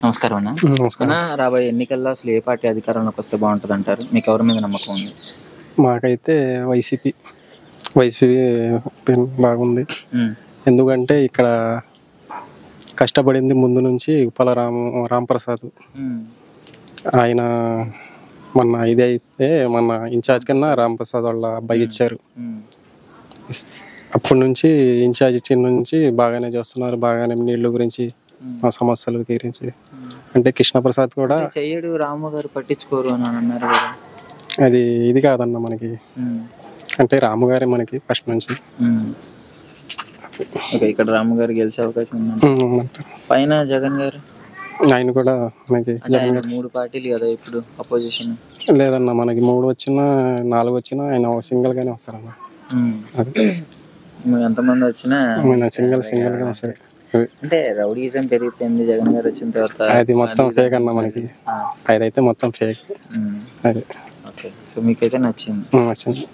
నమస్కారం అన్న. నమస్కారం. రాబోయే ఎన్నికల్లో అసలు ఏ పార్టీ అధికారంలోకి వస్తే బాగుంటదంటారు? మీకు ఎవరి మీద నమ్మకం ఉంది? మాకైతే వైసీపీ బాగుంది. ఎందుకంటే ఇక్కడ కష్టపడింది ముందు నుంచి ఉప్పల రాంప్రసాద్. ఆయన మన ఇన్ఛార్జ్ కన్నా రాంప్రసాద్ వాళ్ళ అబ్బాయి ఇచ్చారు. అప్పటి నుంచి ఇన్ఛార్జ్ ఇచ్చిన నుంచి బాగానే చేస్తున్నారు. బాగానే నీళ్ళ గురించి, మా సమస్యల గురించి. అంటే కృష్ణప్రసాద్ కూడా చెయ్యడు, రాము గారు పట్టించుకోరు అని అన్నారు కదా. అది ఇది కాదన్న మనకి. అంటే రాము గారే మనకి ఫస్ట్ నుంచి. ఇక్కడ రాము గారు గెలిచే అవకాశం ఉంది. పైన జగన్ గారు, ఆయన కూడా మనకి మూడు పార్టీలు కదా ఇప్పుడు అపోజిషన్. లేదన్న, మనకి 3 వచ్చినా 4 వచ్చినా ఆయన సింగిల్ గానే వస్తారన్న. ఎంతమంది వచ్చినా సింగిల్ గానే వస్తారు. అంటే రౌడీజం పెరిగిపోయింది జగన్ గారు వచ్చిన తర్వాత. అది మొత్తం ఫేక్ అన్న మనకి. అదైతే మొత్తం ఫేక్. అది సో మీకైతే నచ్చింది.